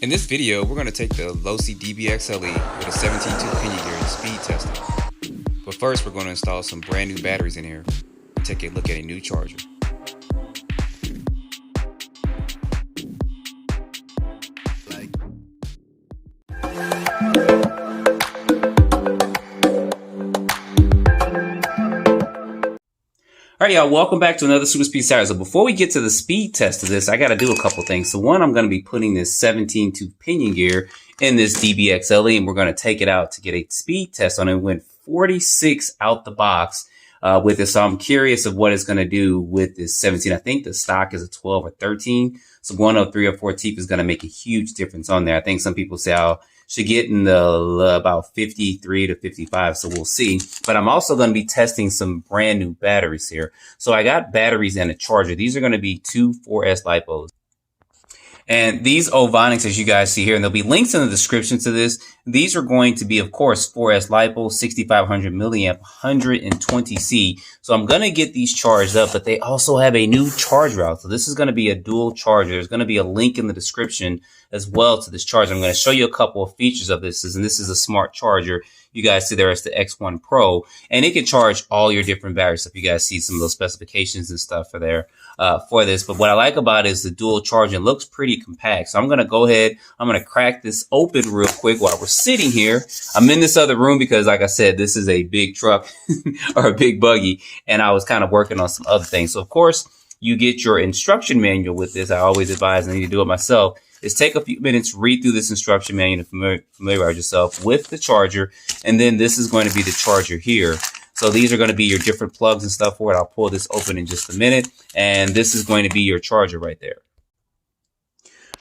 In this video, we're going to take the Losi DBXLE with a 17t Pinion gear and speed testing. But first, we're going to install some brand new batteries in here and take a look at a new charger. Alright y'all, welcome back to another Super Speed Saturday. So before we get to the speed test of this, I got to do a couple things. So one, I'm going to be putting this 17t Pinion gear in this DBXLE, and we're going to take it out to get a speed test on it. It went 46 out the box with this. So I'm curious of what it's going to do with this 17. I think the stock is a 12 or 13. So going up 3 or 4 teeth is going to make a huge difference on there. I think some people say I should get in the about 53 to 55. So we'll see. But I'm also going to be testing some brand new batteries here. So I got batteries and a charger. These are going to be two 4S Lipos. And these Ovonics, as you guys see here, and there'll be links in the description to this. These are going to be, of course, 4S Lipo, 6500mAh, 120C. So I'm going to get these charged up, but they also have a new charge route. So this is going to be a dual charger. There's going to be a link in the description as well to this charger. I'm going to show you a couple of features of this. And this is a smart charger. You guys see there is the X1 Pro, and it can charge all your different batteries. So if you guys see some of those specifications and stuff for there for this. But what I like about it is the dual charging looks pretty compact. So I'm going to go ahead. I'm going to crack this open real quick while we're sitting here. I'm in this other room because, like I said, this is a big truck or a big buggy, and I was kind of working on some other things. So of course, you get your instruction manual with this. I always advise I need to do it myself. Is take a few minutes, read through this instruction manual to familiarize yourself with the charger. And then this is going to be the charger here. So these are going to be your different plugs and stuff for it. I'll pull this open in just a minute. And this is going to be your charger right there.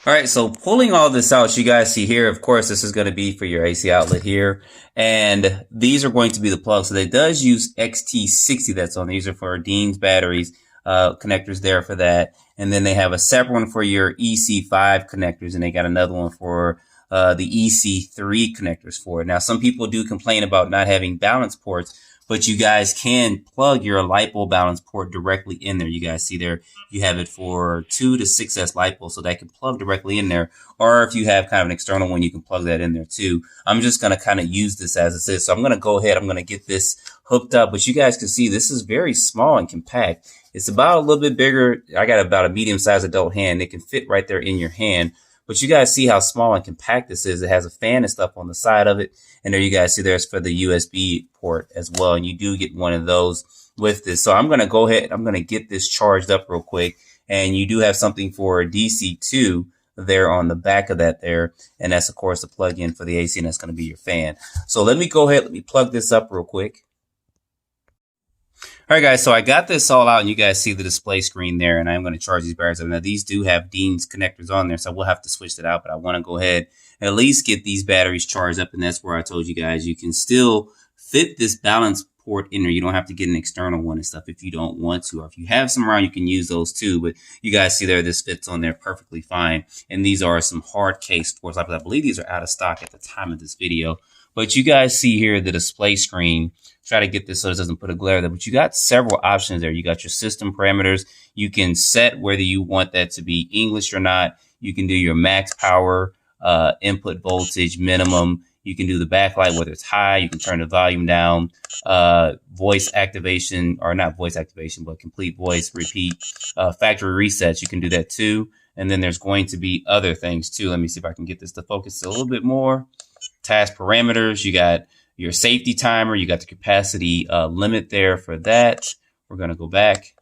All right, so pulling all this out, you guys see here, of course, this is going to be for your AC outlet here. And these are going to be the plugs. So it does use XT60 that's on. These are for Dean's batteries, connectors there for that. And then they have a separate one for your EC5 connectors, and they got another one for the EC3 connectors for it. Now, some people do complain about not having balance ports, but you guys can plug your LiPo balance port directly in there. You guys see there, you have it for 2 to 6S LiPo, so that can plug directly in there. Or if you have kind of an external one, you can plug that in there too. I'm just going to kind of use this as it is. So I'm going to go ahead. I'm going to get this hooked up, but you guys can see this is very small and compact. It's about a little bit bigger. I got about a medium-sized adult hand. It can fit right there in your hand. But you guys see how small and compact this is. It has a fan and stuff on the side of it. And there you guys see there's for the USB port as well. And you do get one of those with this. So I'm going to go ahead. I'm going to get this charged up real quick. And you do have something for DC2 there on the back of that there. And that's, of course, a plug-in for the AC, and that's going to be your fan. So let me go ahead. Let me plug this up real quick. All right, guys, so I got this all out, and you guys see the display screen there, and I'm going to charge these batteries up. Now, these do have Dean's connectors on there, so we'll have to switch that out, but I want to go ahead and at least get these batteries charged up, and that's where I told you guys you can still fit this balance port in there. You don't have to get an external one and stuff if you don't want to, or if you have some around, you can use those too, but you guys see there, this fits on there perfectly fine, and these are some hard case ports. I believe these are out of stock at the time of this video, but you guys see here the display screen. Try to get this so it doesn't put a glare there, but you got several options there. You got your system parameters. You can set whether you want that to be English or not. You can do your max power, input voltage, minimum. You can do the backlight, whether it's high. You can turn the volume down, voice activation, or not voice activation, but complete voice repeat, factory resets. You can do that too. And then there's going to be other things too. Let me see if I can get this to focus a little bit more. Task parameters. You got your safety timer, you got the capacity limit there for that. We're going to go back.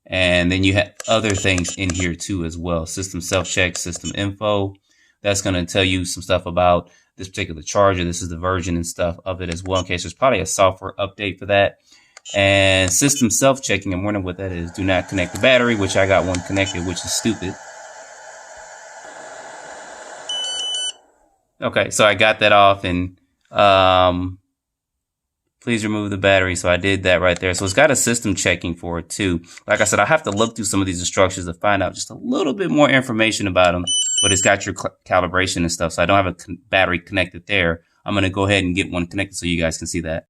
And then you have other things in here too as well. System self-check, system info. That's going to tell you some stuff about this particular charger. This is the version and stuff of it as well, in case there's probably a software update for that. And system self-checking, I'm wondering what that is. Do not connect the battery, which I got one connected, which is stupid. Okay, so I got that off, and please remove the battery. So I did that right there. So it's got a system checking for it too. Like I said, I have to look through some of these instructions to find out just a little bit more information about them, but it's got your calibration and stuff. So I don't have a battery connected there. I'm going to go ahead and get one connected so you guys can see that.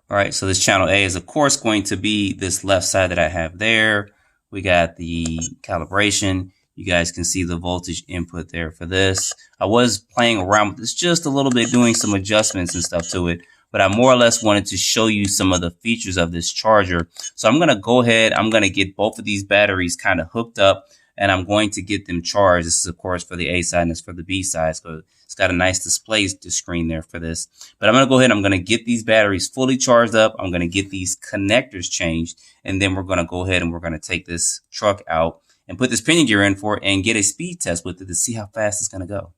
All right. So this channel A is of course going to be this left side that I have there. We got the calibration. You guys can see the voltage input there for this. I was playing around with this just a little bit, doing some adjustments and stuff to it, but I more or less wanted to show you some of the features of this charger. So I'm going to go ahead, I'm going to get both of these batteries kind of hooked up, and I'm going to get them charged. This is, of course, for the A side and it's for the B side. So it's got a nice display screen there for this. But I'm going to go ahead, I'm going to get these batteries fully charged up. I'm going to get these connectors changed, and then we're going to go ahead and we're going to take this truck out and put this pinion gear in for it and get a speed test with it to see how fast it's going to go.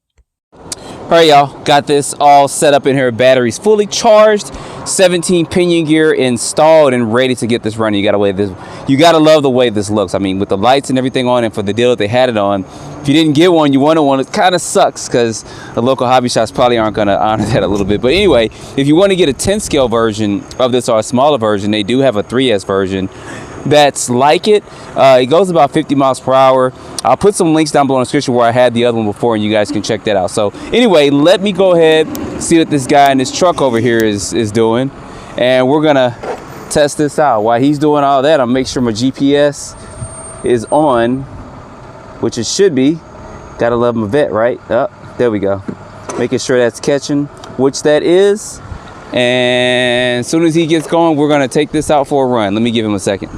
All right, y'all, got this all set up in here. Batteries fully charged, 17 pinion gear installed and ready to get this running. You gotta love the way this looks. I mean, with the lights and everything on, and for the deal that they had it on, if you didn't get one, you wanted one. It kind of sucks because the local hobby shops probably aren't gonna honor that a little bit. But anyway, if you want to get a 10 scale version of this or a smaller version, they do have a 3S version that's like it. It goes about 50 miles per hour. I'll put some links down below in the description where I had the other one before, and you guys can check that out. So anyway, let me go ahead, see what this guy in this truck over here is doing, and we're gonna test this out. While he's doing all that, I'll make sure my GPS is on, which it should be. Gotta love my vet, right? Oh, there we go. Making sure that's catching, which that is. And as soon as he gets going, we're gonna take this out for a run. Let me give him a second.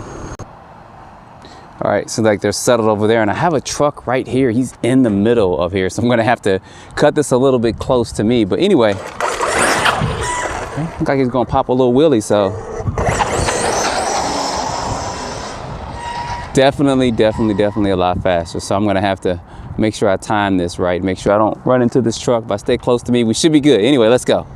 All right, so like they're settled over there, and I have a truck right here. He's in the middle of here, so I'm gonna have to cut this a little bit close to me. But anyway, looks like he's gonna pop a little wheelie, so. Definitely a lot faster. So I'm gonna have to make sure I time this right, make sure I don't run into this truck. If I stay close to me, we should be good. Anyway, let's go.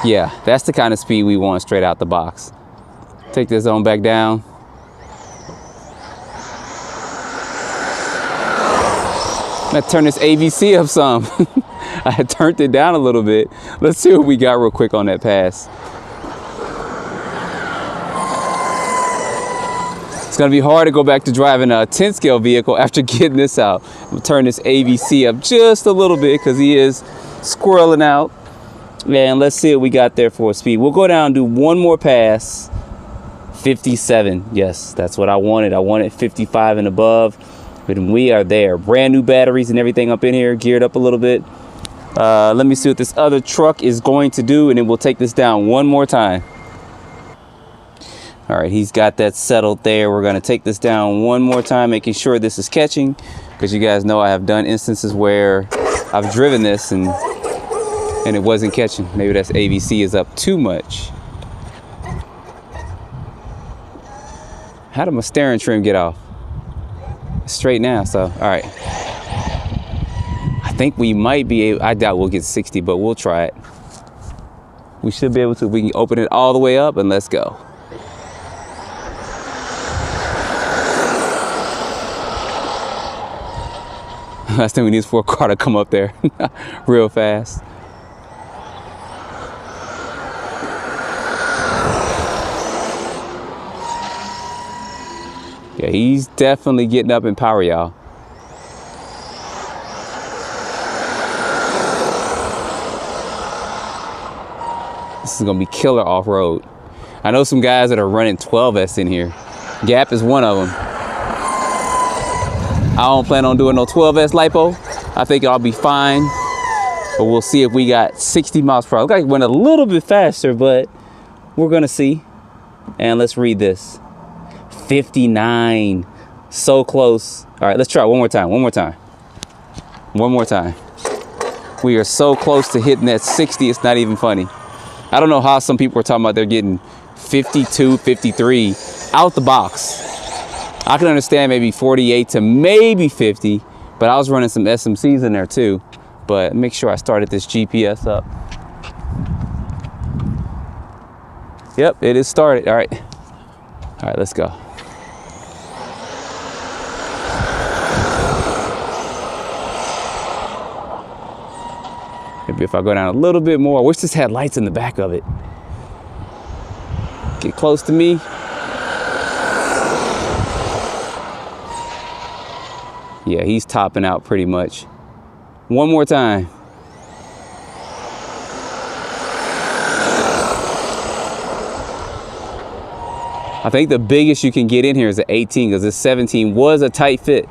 Yeah, that's the kind of speed we want straight out the box. Take this on back down. Let's turn this AVC up some. I had turned it down a little bit. Let's see what we got real quick on that pass. It's gonna be hard to go back to driving a 10 scale vehicle after getting this out. I'm gonna turn this AVC up just a little bit because he is squirreling out. And let's see what we got there for a speed. We'll go down and do one more pass. 57. Yes, that's what I wanted. I wanted 55 and above. But we are there. Brand new batteries and everything up in here, geared up a little bit. Let me see what this other truck is going to do, and then we'll take this down one more time. All right, he's got that settled there. We're going to take this down one more time, making sure this is catching, because you guys know I have done instances where I've driven this and it wasn't catching. Maybe that's AVC is up too much. How did my steering trim get off? It's straight now, so all right. I think we might be able, I doubt we'll get 60, but we'll try it. We should be able to. We can open it all the way up and let's go. Last thing we need is for a car to come up there real fast. Yeah, he's definitely getting up in power, y'all. This is gonna be killer off-road. I know some guys that are running 12S in here. Gap is one of them. I don't plan on doing no 12S Lipo. I think I'll be fine, but we'll see if we got 60 miles per hour. Looks like it went a little bit faster, but we're gonna see. And let's read this. 59, so close. All right, let's try one more time. We are so close to hitting that 60, it's not even funny. I don't know how some people are talking about they're getting 52, 53 out the box. I can understand maybe 48 to maybe 50, but I was running some SMCs in there too. But make sure I started this GPS up. Yep, it is started. All right, let's go. Maybe if I go down a little bit more. I wish this had lights in the back of it. Get close to me. Yeah, he's topping out pretty much. One more time. I think the biggest you can get in here is an 18 because this 17 was a tight fit.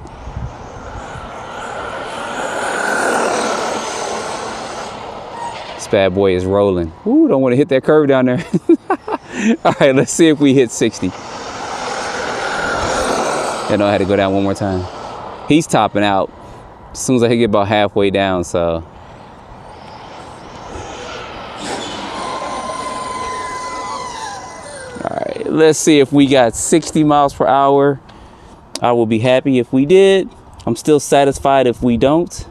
This bad boy is rolling. Ooh, don't want to hit that curve down there. All right, let's see if we hit 60. I know I had to go down one more time. He's topping out as soon as I get about halfway down, so. All right, let's see if we got 60 miles per hour. I will be happy if we did. I'm still satisfied if we don't.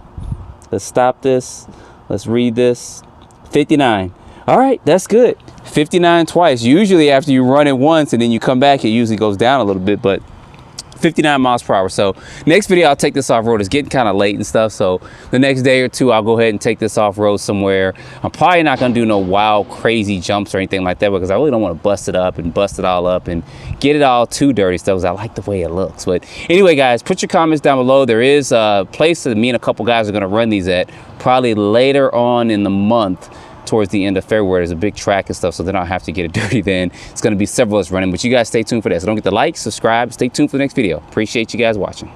Let's stop this. Let's read this. 59. All right, that's good. 59 twice. Usually after you run it once and then you come back, it usually goes down a little bit, but 59 miles per hour. So next video, I'll take this off road. It's getting kind of late and stuff. So the next day or two, I'll go ahead and take this off road somewhere. I'm probably not going to do no wild, crazy jumps or anything like that because I really don't want to bust it up and bust it all up and get it all too dirty stuff because I like the way it looks. But anyway, guys, put your comments down below. There is a place that me and a couple guys are going to run these at probably later on in the month. Towards the end of February, there's a big track and stuff, so then I'll have to get it dirty then. It's going to be several of us running, but you guys stay tuned for that. So don't forget to like, subscribe, stay tuned for the next video. Appreciate you guys watching.